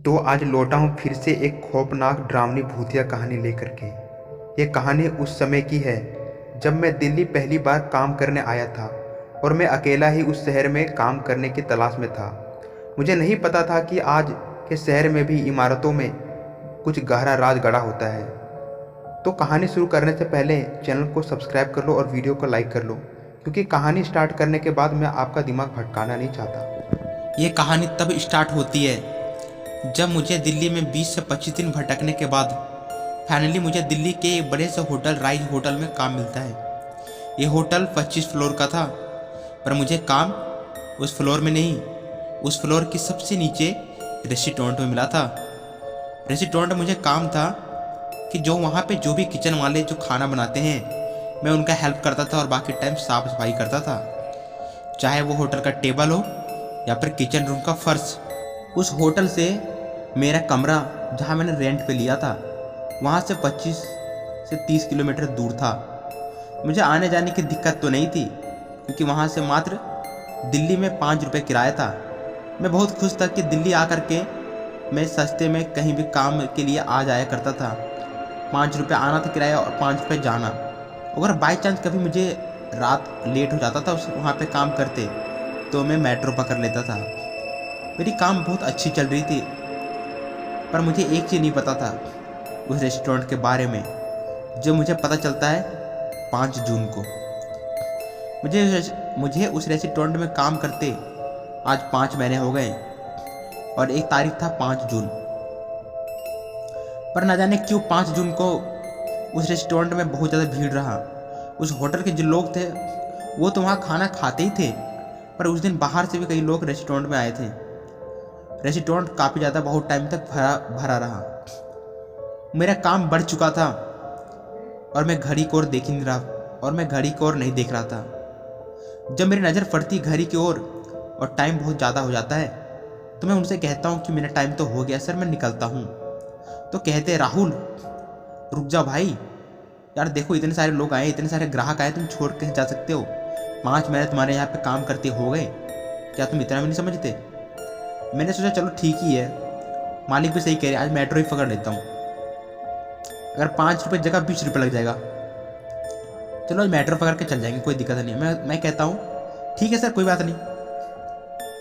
तो आज लौटा हूँ फिर से एक खौफनाक डरावनी भूतिया कहानी लेकर के। ये कहानी उस समय की है जब मैं दिल्ली पहली बार काम करने आया था और मैं अकेला ही उस शहर में काम करने की तलाश में था। मुझे नहीं पता था कि आज के शहर में भी इमारतों में कुछ गहरा राज गड़ा होता है। तो कहानी शुरू करने से पहले चैनल को सब्सक्राइब कर लो और वीडियो को लाइक कर लो, क्योंकि कहानी स्टार्ट करने के बाद मैं आपका दिमाग भटकाना नहीं चाहता। ये कहानी तब स्टार्ट होती है जब मुझे दिल्ली में 20 से 25 दिन भटकने के बाद फाइनली मुझे दिल्ली के एक बड़े से होटल राइज होटल में काम मिलता है। ये होटल 25 फ्लोर का था, पर मुझे काम उस फ्लोर में नहीं, उस फ्लोर की सबसे नीचे रेस्टोरेंट में मिला था। रेस्टोरेंट में मुझे काम था कि जो वहाँ पे जो भी किचन वाले जो खाना बनाते हैं, मैं उनका हेल्प करता था और बाकी टाइम साफ सफाई करता था, चाहे वो होटल का टेबल हो या फिर किचन रूम का फर्श। उस होटल से मेरा कमरा जहाँ मैंने रेंट पे लिया था वहाँ से 25 से 30 किलोमीटर दूर था। मुझे आने जाने की दिक्कत तो नहीं थी, क्योंकि वहाँ से मात्र दिल्ली में 5 रुपये किराया था। मैं बहुत खुश था कि दिल्ली आकर के मैं सस्ते में कहीं भी काम के लिए आ जाया करता था। 5 रुपये आना था किराया और 5 रुपये जाना। अगर बाई चांस कभी मुझे रात लेट हो जाता था उस वहाँ पे काम करते, तो मैं मेट्रो पकड़ लेता था। मेरी काम बहुत अच्छी चल रही थी, पर मुझे एक चीज़ नहीं पता था उस रेस्टोरेंट के बारे में, जो मुझे पता चलता है 5 जून को। मुझे उस रेस्टोरेंट में काम करते आज 5 महीने हो गए और एक तारीख था 5 जून। पर ना जाने क्यों 5 जून को उस रेस्टोरेंट में बहुत ज़्यादा भीड़ रहा। उस होटल के जो लोग थे वो तो वहाँ खाना खाते ही थे, पर उस दिन बाहर से भी कई लोग रेस्टोरेंट में आए थे। रेस्टोरेंट काफ़ी ज़्यादा बहुत टाइम तक भरा रहा। मेरा काम बढ़ चुका था और मैं घड़ी को ओर नहीं देख रहा था। जब मेरी नज़र पड़ती घड़ी की ओर और टाइम बहुत ज़्यादा हो जाता है, तो मैं उनसे कहता हूँ कि मेरा टाइम तो हो गया सर, मैं निकलता हूँ। तो कहते राहुल रुक जाओ भाई, यार देखो इतने सारे लोग आए, इतने सारे ग्राहक आए, तुम छोड़ के जा सकते हो? 5 महीने तुम्हारे यहाँ पे काम करते हो गए, क्या तुम इतना भी नहीं समझते? मैंने सोचा चलो ठीक ही है, मालिक भी सही कह रहे, आज मेट्रो ही पकड़ लेता हूँ। अगर 5 रुपये जगह 20 रुपये लग जाएगा, चलो आज मेट्रो पकड़ के चल जाएंगे, कोई दिक्कत नहीं। मैं कहता हूँ ठीक है सर, कोई बात नहीं।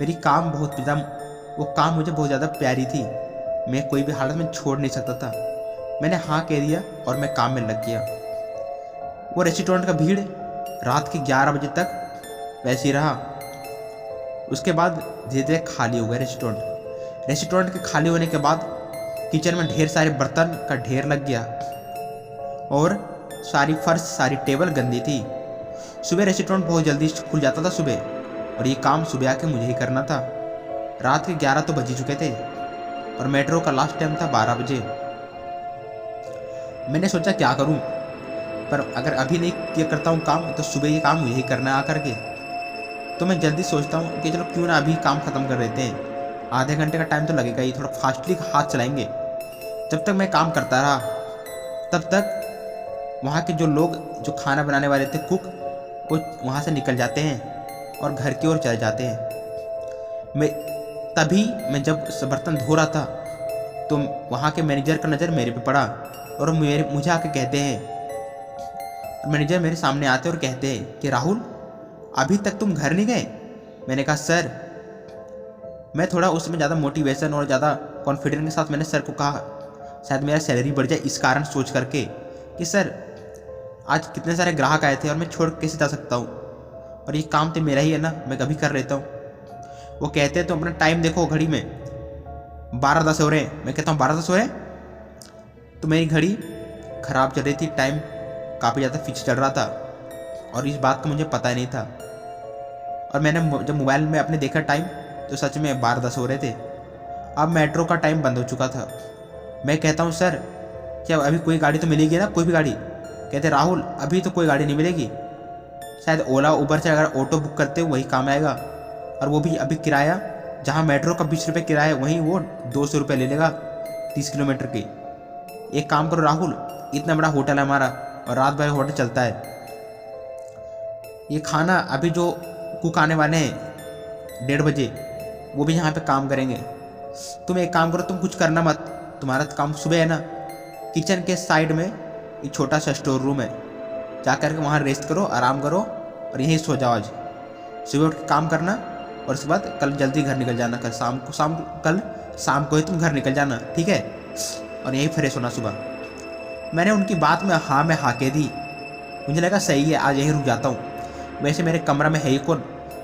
मेरी काम बहुत वो काम मुझे बहुत ज़्यादा प्यारी थी, मैं कोई भी हालत में छोड़ नहीं सकता था। मैंने हाँ कह दिया और मैं काम में लग गया। वो रेस्टोरेंट का भीड़ रात के 11 बजे तक वैसे ही रहा। उसके बाद धीरे धीरे खाली हो गया रेस्टोरेंट के खाली होने के बाद किचन में ढेर सारे बर्तन का ढेर लग गया और सारी फर्श सारी टेबल गंदी थी। सुबह रेस्टोरेंट बहुत जल्दी खुल जाता था सुबह, और ये काम सुबह आके मुझे ही करना था। रात के 11 तो बज ही चुके थे और मेट्रो का लास्ट टाइम था 12 बजे। मैंने सोचा क्या करूं, पर अगर अभी नहीं किया करता हूं काम, तो सुबह ये काम मुझे ही करना है आकर के। तो मैं जल्दी सोचता हूँ कि चलो क्यों ना अभी काम ख़त्म कर देते हैं, आधे घंटे का टाइम तो लगेगा ही, थोड़ा फास्टली हाथ चलाएंगे। जब तक मैं काम करता रहा तब तक वहाँ के जो लोग जो खाना बनाने वाले थे, कुक, वो वहाँ से निकल जाते हैं और घर की ओर चले जाते हैं। मैं जब बर्तन धो रहा था तो वहाँ के मैनेजर का नज़र मेरे पे पड़ा और मुझे आके कहते हैं, मैनेजर मेरे सामने आते और कहते हैं कि राहुल अभी तक तुम घर नहीं गए? मैंने कहा सर, मैं थोड़ा उसमें ज़्यादा मोटिवेशन और ज़्यादा कॉन्फिडेंस के साथ मैंने सर को कहा, शायद मेरा सैलरी बढ़ जाए इस कारण सोच करके कि सर आज कितने सारे ग्राहक आए थे और मैं छोड़ कैसे जा सकता हूँ, और ये काम तो मेरा ही है ना, मैं कभी कर लेता हूँ। वो कहते हैं तो अपना टाइम देखो घड़ी में, 12:10 हो रहे हैं। मैं कहता हूँ 12:10 हो रहे हैं? तो मेरी घड़ी ख़राब चल रही थी, टाइम काफ़ी ज़्यादा पीछे चल रहा था और इस बात का मुझे पता ही नहीं था। और मैंने जब मोबाइल में अपने देखा टाइम, तो सच में 12:10 हो रहे थे। अब मेट्रो का टाइम बंद हो चुका था। मैं कहता हूँ सर क्या अभी कोई गाड़ी तो मिलेगी ना, कोई भी गाड़ी? कहते राहुल अभी तो कोई गाड़ी नहीं मिलेगी, शायद ओला उबर से अगर ऑटो बुक करते हो वही काम आएगा, और वो भी अभी किराया जहाँ मेट्रो का 20 रुपये किराया वहीं वो 200 रुपये ले लेगा 30 किलोमीटर की। एक काम करो राहुल, इतना बड़ा होटल है हमारा और रात भर होटल चलता है, ये खाना अभी जो कुक आने वाले हैं 1:30 बजे, वो भी यहाँ पे काम करेंगे, तुम एक काम करो, तुम कुछ करना मत, तुम्हारा तो काम सुबह है ना। किचन के साइड में एक छोटा सा स्टोर रूम है, जा करके वहाँ रेस्ट करो, आराम करो और यहीं सो जाओ। आज सुबह उठ के काम करना और उसके बाद कल जल्दी घर निकल जाना। कल शाम को ही तुम घर निकल जाना, ठीक है? और यहीं फ्रेश होना सुबह। मैंने उनकी बात में हाँ कह दी। मुझे लगा सही है, आज यहीं रुक जाता हूँ। वैसे मेरे कमरा में है ही कौन,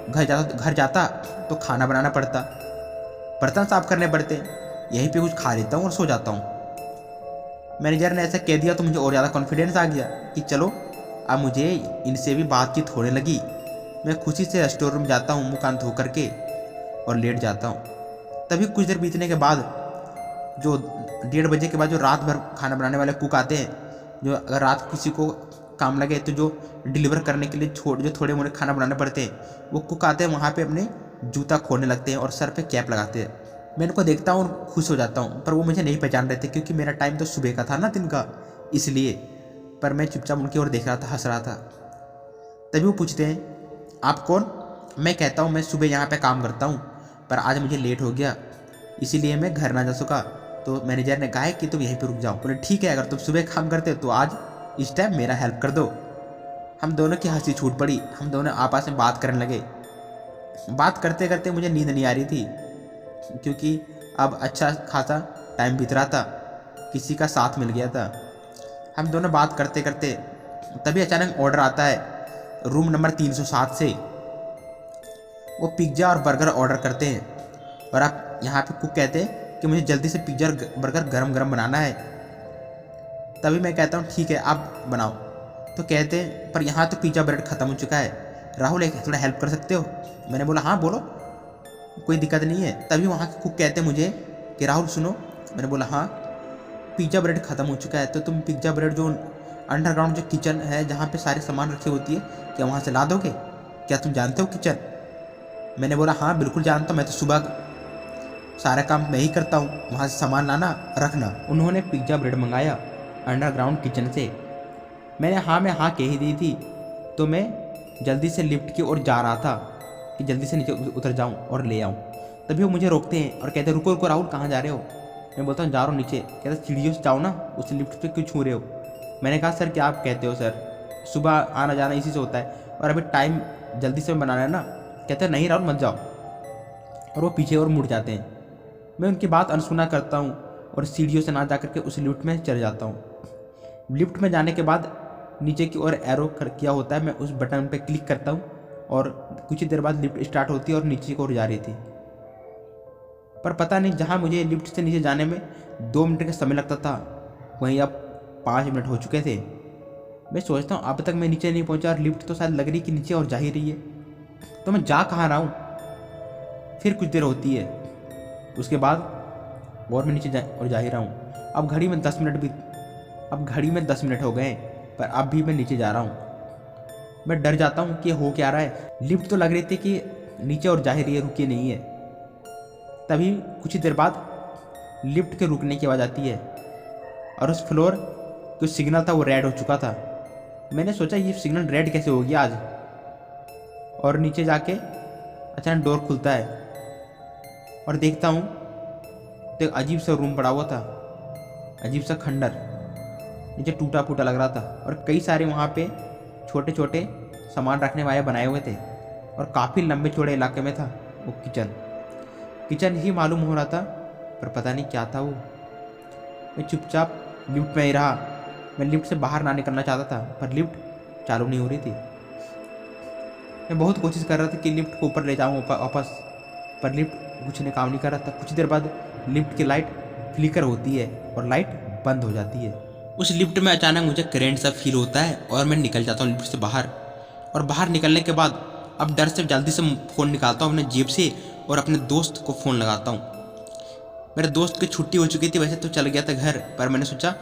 घर जाता तो खाना बनाना पड़ता, बर्तन साफ करने पड़ते, यहीं पे कुछ खा लेता हूँ और सो जाता हूँ। मैनेजर ने ऐसा कह दिया तो मुझे और ज़्यादा कॉन्फिडेंस आ गया कि चलो अब मुझे इनसे भी बातचीत होने लगी। मैं खुशी से स्टोर रूम जाता हूँ, मुँह कान धो करके और लेट जाता हूँ। तभी कुछ देर बीतने के बाद जो 1:30 बजे के बाद जो रात भर खाना बनाने वाले कुक आते हैं, जो अगर रात को किसी को काम लगे तो जो डिलीवर करने के लिए जो थोड़े मोड़े खाना बनाने पड़ते हैं, वो कुक आते हैं वहाँ पे अपने जूता खोलने लगते हैं और सर पे कैप लगाते हैं। मैं इनको देखता हूँ और खुश हो जाता हूँ, पर वो मुझे नहीं पहचान रहे थे क्योंकि मेरा टाइम तो सुबह का था ना, दिन का, इसलिए। पर मैं चुपचाप उनकी ओर देख रहा था, हंस रहा था। तभी वो पूछते हैं आप कौन? मैं कहता हूँ मैं सुबह यहाँ पे काम करता हूँ, पर आज मुझे लेट हो गया इसीलिए मैं घर ना जा सका। तो मैनेजर ने कहा है कि तुम यहीं पर रुक जाओ। बोले ठीक है, अगर तुम सुबह काम करते तो आज इस टाइम मेरा हेल्प कर दो। हम दोनों की हंसी छूट पड़ी, हम दोनों आपस में बात करने लगे। बात करते करते मुझे नींद नहीं आ रही थी क्योंकि अब अच्छा खासा टाइम बीत रहा था, किसी का साथ मिल गया था। हम दोनों बात करते करते तभी अचानक ऑर्डर आता है रूम नंबर 307 से। वो पिज्ज़ा और बर्गर ऑर्डर करते हैं और आप यहाँ पे कुक कहते हैं कि मुझे जल्दी से पिज्ज़ा और बर्गर गरम गरम बनाना है। तभी मैं कहता हूँ ठीक है आप बनाओ। तो कहते हैं पर यहाँ तो पिज्ज़ा ब्रेड ख़त्म हो चुका है, राहुल एक थोड़ा हेल्प कर सकते हो? मैंने बोला हाँ बोलो, कोई दिक्कत नहीं है। तभी वहाँ के कुक कहते हैं मुझे कि राहुल सुनो। मैंने बोला हाँ, पिज़्ज़ा ब्रेड ख़त्म हो चुका है तो तुम पिज़्ज़ा ब्रेड जो अंडरग्राउंड जो किचन है जहाँ पे सारे सामान रखे होती है, क्या वहाँ से ला दोगे? क्या तुम जानते हो किचन? मैंने बोला हाँ बिल्कुल जानता हूँ, मैं तो सुबह सारा काम मैं ही करता हूँ, वहाँ से सामान लाना रखना। उन्होंने पिज़्ज़ा ब्रेड मंगाया अंडरग्राउंड किचन से। मैंने हाँ में हाँ कह ही दी थी। तो मैं जल्दी से लिफ्ट की ओर जा रहा था कि जल्दी से नीचे उतर जाऊं और ले आऊं। तभी वो मुझे रोकते हैं और कहते हैं रुको रुको राहुल, कहाँ जा रहे हो? मैं बोलता हूँ जा रहा हूँ नीचे। कहते सीढ़ियों से जाओ ना, उस लिफ्ट पे क्यों छू रहे हो? मैंने कहा सर क्या आप कहते हो सर, सुबह आना जाना इसी से होता है और अभी टाइम जल्दी से बनाना है ना। कहते हैं नहीं राहुल मत जाओ, और वो पीछे और मुड़ जाते हैं। मैं उनकी बात अनसुना करता हूँ और सीढ़ियों से ना जा करके उस लिफ्ट में चढ़ जाता हूँ। लिफ्ट में जाने के बाद नीचे की ओर एरो किया होता है, मैं उस बटन पे क्लिक करता हूँ और कुछ ही देर बाद लिफ्ट स्टार्ट होती है और नीचे की ओर जा रही थी। पर पता नहीं जहाँ मुझे लिफ्ट से नीचे जाने में 2 मिनट का समय लगता था, वहीं अब 5 मिनट हो चुके थे। मैं सोचता हूँ अब तक मैं नीचे नहीं पहुँचा और लिफ्ट तो शायद लग रही कि नीचे और जा ही रही है, तो मैं जा कहाँ रहा हूँ। फिर कुछ देर होती है, उसके बाद और मैं नीचे जा ही रहा हूँ। अब घड़ी में 10 मिनट हो गए, पर अब भी मैं नीचे जा रहा हूँ। मैं डर जाता हूँ कि हो क्या रहा है। लिफ्ट तो लग रही थी कि नीचे और जा ही रही है, रुकी नहीं है। तभी कुछ ही देर बाद लिफ्ट के रुकने की आवाज़ आती है और उस फ्लोर जो सिग्नल था वो रेड हो चुका था। मैंने सोचा ये सिग्नल रेड कैसे हो गया आज, और नीचे जाके अचानक डोर खुलता है और देखता हूँ तो एक अजीब सा रूम पड़ा हुआ था, अजीब सा खंडर, नीचे टूटा फूटा लग रहा था और कई सारे वहाँ पे छोटे छोटे सामान रखने वाले बनाए हुए थे और काफ़ी लंबे चौड़े इलाके में था वो किचन ही मालूम हो रहा था, पर पता नहीं क्या था वो। मैं चुपचाप लिफ्ट में ही रहा। मैं लिफ्ट से बाहर ना निकलना चाहता था, पर लिफ्ट चालू नहीं हो रही थी। मैं बहुत कोशिश कर रहा था कि लिफ्ट को ऊपर ले जाऊँ वापस, पर लिफ्ट कुछ ने काम नहीं कर रहा था। कुछ देर बाद लिफ्ट की लाइट फ्लिकर होती है और लाइट बंद हो जाती है। उस लिफ्ट में अचानक मुझे करंट सा फील होता है और मैं निकल जाता हूँ लिफ्ट से बाहर। और बाहर निकलने के बाद अब डर से जल्दी से फ़ोन निकालता हूँ अपने जेब से और अपने दोस्त को फ़ोन लगाता हूँ। मेरे दोस्त की छुट्टी हो चुकी थी, वैसे तो चल गया था घर, पर मैंने सोचा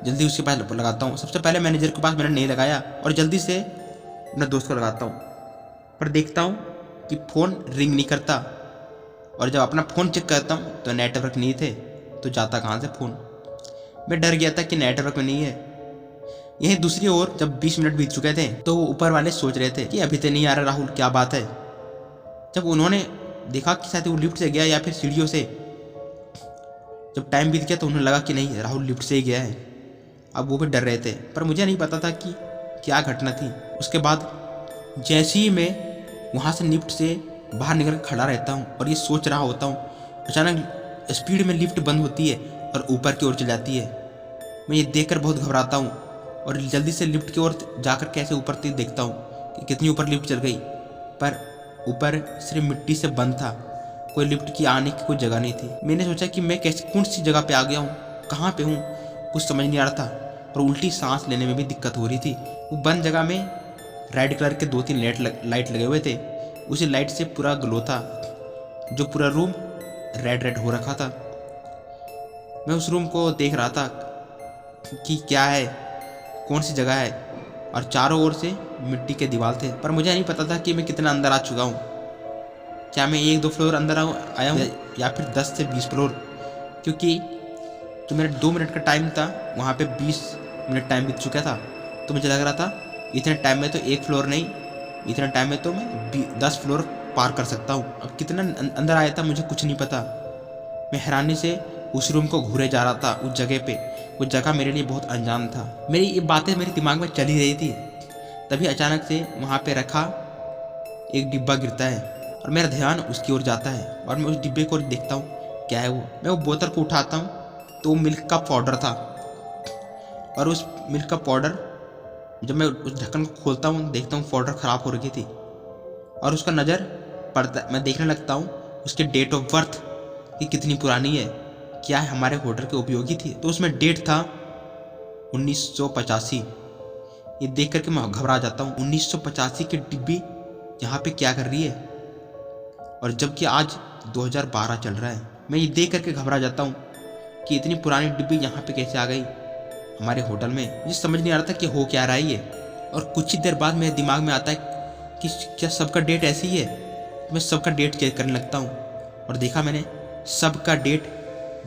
जल्दी उसके पास लगाता हूँ। सबसे पहले मैनेजर के पास मैंने नहीं लगाया और जल्दी से अपने दोस्त को लगाता हूँ, पर देखता हूँ कि फ़ोन रिंग नहीं करता। और जब अपना फ़ोन चेक करता हूँ तो नेटवर्क नहीं थे, तो जाता कहाँ से फ़ोन। मैं डर गया था कि नेटवर्क में नहीं है। यहीं दूसरी ओर जब 20 मिनट बीत चुके थे तो वो ऊपर वाले सोच रहे थे कि अभी तो नहीं आ रहा राहुल, क्या बात है। जब उन्होंने देखा कि शायद वो लिफ्ट से गया या फिर सीढ़ियों से, जब टाइम बीत गया तो उन्हें लगा कि नहीं, राहुल लिफ्ट से ही गया है। अब वो भी डर रहे थे, पर मुझे नहीं पता था कि क्या घटना थी। उसके बाद जैसे ही मैं वहाँ से लिफ्ट से बाहर निकल कर खड़ा रहता हूँ और ये सोच रहा होता हूँ, अचानक स्पीड में लिफ्ट बंद होती है और ऊपर की ओर चली जाती है। मैं ये देखकर बहुत घबराता हूँ और जल्दी से लिफ्ट की ओर जाकर कैसे ऊपर तक देखता हूँ कि कितनी ऊपर लिफ्ट चल गई, पर ऊपर सिर्फ मिट्टी से बंद था, कोई लिफ्ट की आने की कोई जगह नहीं थी। मैंने सोचा कि मैं कैसे कौन सी जगह पे आ गया हूँ, कहाँ पे हूँ, कुछ समझ नहीं आ रहा था और उल्टी सांस लेने में भी दिक्कत हो रही थी। वो बंद जगह में रेड कलर के 2-3 लाइट लगे हुए थे, उसी लाइट से पूरा ग्लो था, जो पूरा रूम रेड हो रखा था। मैं उस रूम को देख रहा था कि क्या है, कौन सी जगह है, और चारों ओर से मिट्टी के दीवार थे, पर मुझे नहीं पता था कि मैं कितना अंदर आ चुका हूँ। क्या मैं 1-2 फ्लोर अंदर आया हूँ या फिर 10 से 20 फ्लोर, क्योंकि जो मेरा 2 मिनट का टाइम था वहाँ पे 20 मिनट टाइम बीत चुका था। तो मुझे लग रहा था इतने टाइम में तो 1 फ्लोर नहीं, इतने टाइम में तो मैं 10 फ्लोर पार कर सकता हूँ। अब कितना अंदर आया था मुझे कुछ नहीं पता। मैं हैरानी से उस रूम को घूरे जा रहा था, उस जगह पे। वो जगह मेरे लिए बहुत अनजान था। मेरी ये बातें मेरे दिमाग में चली रही थी, तभी अचानक से वहाँ पे रखा एक डिब्बा गिरता है और मेरा ध्यान उसकी ओर जाता है और मैं उस डिब्बे को देखता हूँ क्या है वो। मैं वो बोतल को उठाता हूँ तो वो मिल्क का पाउडर था, और उस मिल्क का पाउडर जब मैं उस ढक्कन को खोलता हूँ देखता हूँ पाउडर ख़राब हो रही थी, और उसका नज़र पड़ता, मैं देखने लगता हूँ उसके डेट ऑफ बर्थ कि कितनी पुरानी है, क्या है हमारे होटल के उपयोगी थी। तो उसमें डेट था 1985। ये देख करके मैं घबरा जाता हूँ। 1985 की डिब्बी यहाँ पे क्या कर रही है, और जबकि आज 2012 चल रहा है। मैं ये देख करके घबरा जाता हूँ कि इतनी पुरानी डिब्बी यहाँ पे कैसे आ गई हमारे होटल में। मुझे समझ नहीं आ रहा था कि हो क्या रहा है ये। और कुछ ही देर बाद मेरे दिमाग में आता है कि क्या सबका डेट ऐसी ही है। मैं सबका डेट चेक करने लगता हूँ और देखा मैंने सबका डेट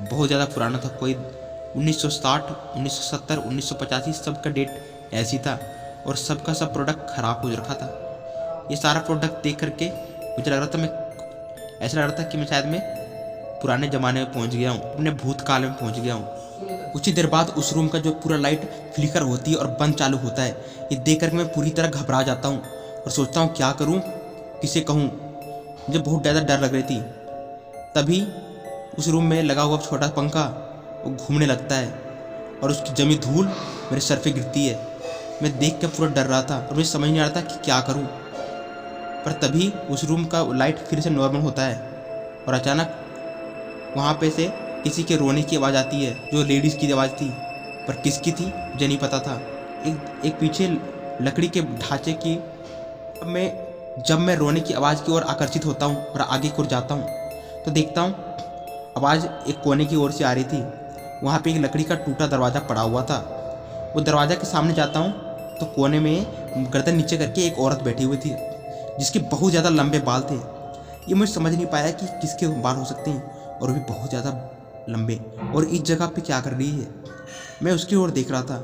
बहुत ज़्यादा पुराना था। कोई 1960, 1970, 1985 सबका डेट ऐसी था, और सबका सब प्रोडक्ट ख़राब हो रखा था। ये सारा प्रोडक्ट देख करके मुझे लग रहा था, ऐसा लग रहा था कि मैं शायद पुराने ज़माने में पहुंच गया हूँ, अपने भूतकाल में पहुंच गया हूँ। कुछ ही देर बाद उस रूम का जो पूरा लाइट फ्लिकर होती है और बंद चालू होता है। ये देख कर मैं पूरी तरह घबरा जाता हूँ और सोचता हूँ क्या करूँ, किसे कहूँ। मुझे बहुत ज़्यादा डर लग रही थी। तभी उस रूम में लगा हुआ छोटा पंखा वो घूमने लगता है और उसकी जमी धूल मेरे सर पे गिरती है। मैं देख के पूरा डर रहा था और मुझे समझ नहीं आ रहा था कि क्या करूँ। पर तभी उस रूम का लाइट फिर से नॉर्मल होता है और अचानक वहाँ पे से किसी के रोने की आवाज़ आती है, जो लेडीज़ की आवाज़ थी, पर किसकी थी मुझे नहीं पता था। एक पीछे लकड़ी के ढांचे की। जब मैं रोने की आवाज़ की ओर आकर्षित होता हूँ और आगे की ओर जाता हूँ तो देखता हूँ आवाज़ एक कोने की ओर से आ रही थी। वहाँ पे एक लकड़ी का टूटा दरवाज़ा पड़ा हुआ था। वो दरवाज़ा के सामने जाता हूँ तो कोने में गर्दन नीचे करके एक औरत बैठी हुई थी, जिसके बहुत ज़्यादा लंबे बाल थे। ये मुझे समझ नहीं पाया कि किसके बाल हो सकते हैं, और भी बहुत ज़्यादा लंबे, और इस जगह पे क्या कर रही है। मैं उसकी ओर देख रहा था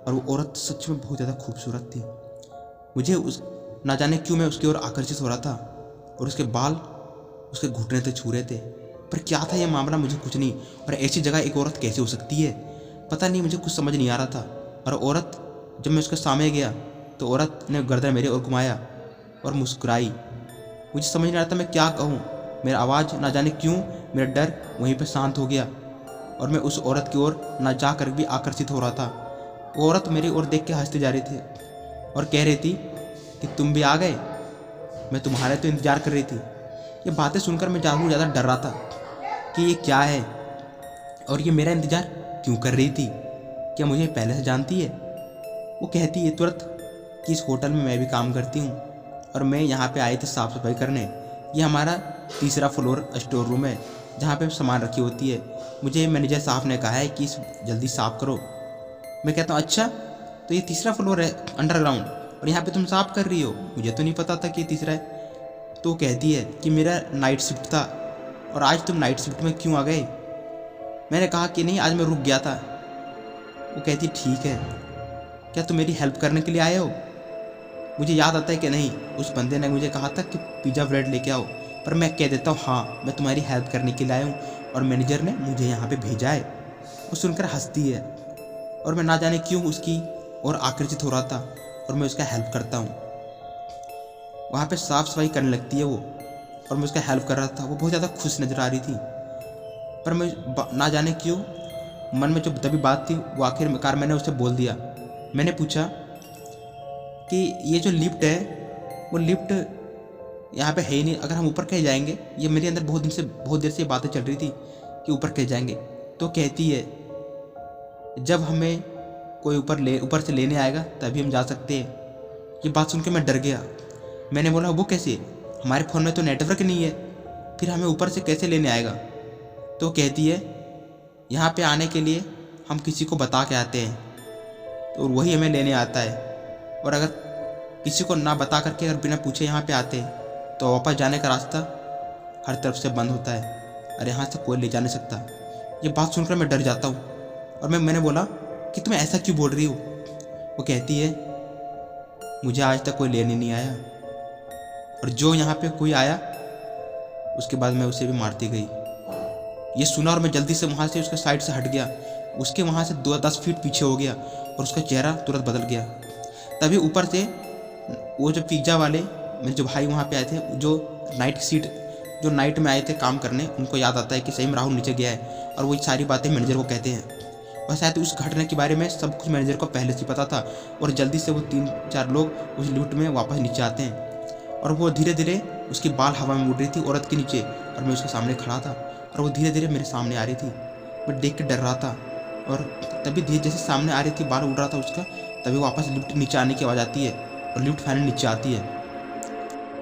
और वो औरत सच में बहुत ज़्यादा खूबसूरत थी। मुझे ना जाने क्यों मैं उसकी ओर आकर्षित हो रहा था, और उसके बाल उसके घुटने से छू रहे थे। पर क्या था ये मामला मुझे कुछ नहीं, और ऐसी जगह एक औरत कैसे हो सकती है पता नहीं, मुझे कुछ समझ नहीं आ रहा था। और औरत, जब मैं उसके सामने गया तो औरत ने गर्दन मेरे ओर घुमाया और मुस्कुराई। मुझे समझ नहीं आ रहा था मैं क्या कहूँ। मेरा आवाज़ ना जाने क्यों, मेरा डर वहीं पे शांत हो गया और मैं उस औरत की ओर ना जा कर भी आकर्षित हो रहा था। वो औरत मेरी ओर देख के हंसती जा रही थी और कह रही थी कि तुम भी आ गए, मैं तुम्हारे तो इंतज़ार कर रही थी। ये बातें सुनकर मैं ज़्यादा डर रहा था कि ये क्या है और ये मेरा इंतज़ार क्यों कर रही थी, क्या मुझे पहले से जानती है। वो कहती है तुरंत कि इस होटल में मैं भी काम करती हूँ और मैं यहाँ पे आई थी साफ़ सफाई करने। ये हमारा 3रा फ्लोर स्टोर रूम है जहाँ पे सामान रखी होती है। मुझे मैनेजर साहब ने कहा है कि जल्दी साफ़ करो। मैं कहता हूँ अच्छा, तो ये 3रा फ्लोर है अंडरग्राउंड और यहाँ पे तुम साफ़ कर रही हो, मुझे तो नहीं पता था कि 3रा है। तो कहती है कि मेरा नाइट शिफ्ट था और आज तुम नाइट शिफ्ट में क्यों आ गए। मैंने कहा कि नहीं, आज मैं रुक गया था। वो कहती ठीक है, क्या तुम मेरी हेल्प करने के लिए आए हो। मुझे याद आता है कि नहीं, उस बंदे ने मुझे कहा था कि पिज़्ज़ा ब्रेड लेके आओ, पर मैं कह देता हूँ हाँ, मैं तुम्हारी हेल्प करने के लिए आया हूँ और मैनेजर ने मुझे यहाँ पे भेजा है। वो सुनकर हंसती है और मैं ना जाने क्यों उसकी और आकर्षित हो रहा था और मैं उसका हेल्प करता हूँ। वहाँ पे साफ सफाई करने लगती है वो और मैं उसका हेल्प कर रहा था। वो बहुत ज़्यादा खुश नज़र आ रही थी, पर मैं ना जाने क्यों मन में जो तभी बात थी वो आखिरकार मैंने उससे बोल दिया। मैंने पूछा कि ये जो लिफ्ट है वो लिफ्ट यहाँ पे है ही नहीं, अगर हम ऊपर कहीं जाएंगे। ये मेरे अंदर बहुत देर से बातें चल रही थी कि ऊपर कहीं जाएंगे। तो कहती है जब हमें कोई ऊपर से लेने आएगा तभी हम जा सकते हैं। ये बात सुन के मैं डर गया। मैंने बोला वो कैसे, हमारे फ़ोन में तो नेटवर्क नहीं है, फिर हमें ऊपर से कैसे लेने आएगा। तो कहती है यहाँ पे आने के लिए हम किसी को बता के आते हैं तो वही हमें लेने आता है, और अगर किसी को ना बता करके अगर बिना पूछे यहाँ पे आते हैं तो वापस जाने का रास्ता हर तरफ से बंद होता है और यहाँ से कोई ले जा नहीं सकता। ये बात सुनकर मैं डर जाता हूँ और मैंने बोला कि तुम ऐसा क्यों बोल रही हो। वो कहती है मुझे आज तक कोई लेने नहीं आया, और जो यहाँ पे कोई आया उसके बाद मैं उसे भी मारती गई। ये सुना और मैं जल्दी से वहाँ से उसके साइड से हट गया। उसके वहाँ से 10 फीट पीछे हो गया और उसका चेहरा तुरंत बदल गया। तभी ऊपर से वो जो पिज्ज़ा वाले मेरे जो भाई वहाँ पे आए थे, जो नाइट में आए थे काम करने, उनको याद आता है कि सही में राहुल नीचे गया है और वो सारी बातें मैनेजर को कहते हैं। और शायद उस घटना के बारे में सब कुछ मैनेजर को पहले से पता था, और जल्दी से वो 3-4 लोग उस लिफ्ट में वापस नीचे आते हैं और वो धीरे धीरे उसकी बाल हवा में उड़ रही थी औरत के नीचे, और मैं उसके सामने खड़ा था और वो धीरे धीरे मेरे सामने आ रही थी। मैं देख के डर रहा था, और तभी धीरे जैसे सामने आ रही थी, बाल उड़ रहा था उसका, तभी वापस लिफ्ट नीचे आने की आवाज़ आती है और लिफ्ट फाइनली नीचे आती है।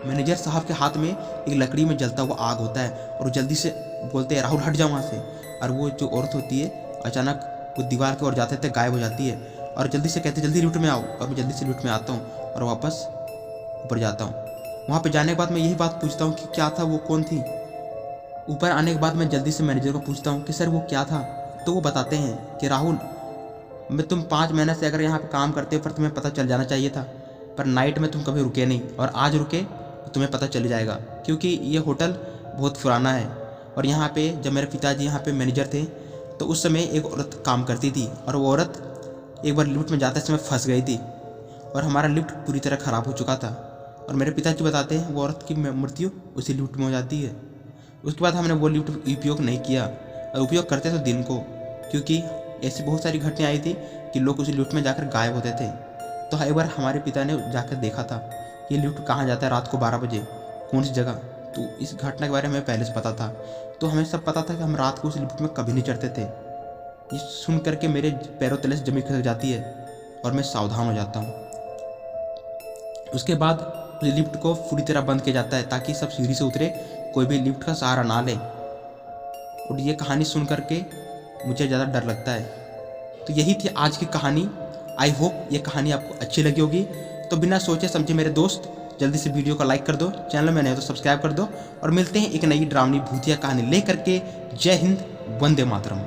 मैनेजर साहब के हाथ में एक लकड़ी में जलता हुआ आग होता है और वो जल्दी से बोलते हैं राहुल हट जाओ वहाँ से। और वो जो औरत होती है अचानक वो दीवार की ओर जाते थे गायब हो जाती है और जल्दी से कहते जल्दी लिफ्ट में आओ, और मैं जल्दी से लिफ्ट में आता हूँ और वापस ऊपर जाता हूँ। वहाँ पे जाने के बाद मैं यही बात पूछता हूँ कि क्या था, वो कौन थी। ऊपर आने के बाद मैं जल्दी से मैनेजर को पूछता हूँ कि सर वो क्या था। तो वो बताते हैं कि राहुल मैं तुम 5 महीने से अगर यहाँ पे काम करते हो पर तुम्हें पता चल जाना चाहिए था, पर नाइट में तुम कभी रुके नहीं, और आज रुके तो तुम्हें पता चल जाएगा, क्योंकि ये होटल बहुत पुराना है। और यहाँ पे जब मेरे पिताजी यहाँ पे मैनेजर थे तो उस समय एक औरत काम करती थी, और वो औरत एक बार लिफ्ट में जाते समय फंस गई थी और हमारा लिफ्ट पूरी तरह ख़राब हो चुका था। और मेरे पिताजी बताते हैं वो औरत की मृत्यु उसी लिफ्ट में हो जाती है। उसके बाद हमने वो लिफ्ट उपयोग नहीं किया, और उपयोग करते थे दिन को, क्योंकि ऐसी बहुत सारी घटनाएं आई थी कि लोग उस लिफ्ट में जाकर गायब होते थे। तो एक बार हमारे पिता ने जाकर देखा था ये लिफ्ट कहाँ जाता है रात को 12 बजे, कौन सी जगह। तो इस घटना के बारे में हमें पहले से पता था, तो हमें सब पता था कि हम रात को उस लिफ्ट में कभी नहीं चढ़ते थे। ये सुन करके मेरे पैरों तले से जमीन खिसक जाती है और मैं सावधान हो जाता हूँ। उसके बाद उस लिफ्ट को पूरी तरह बंद किया जाता है ताकि सब सीढ़ी से उतरे, कोई भी लिफ्ट का सहारा ना ले। और ये कहानी सुन करके मुझे ज़्यादा डर लगता है। तो यही थी आज की कहानी। आई होप ये कहानी आपको अच्छी लगी होगी। तो बिना सोचे समझे मेरे दोस्त जल्दी से वीडियो को लाइक कर दो, चैनल में नए हो तो सब्सक्राइब कर दो, और मिलते हैं एक नई डरावनी भूतिया कहानी लेकर के। जय हिंद, वंदे मातरम।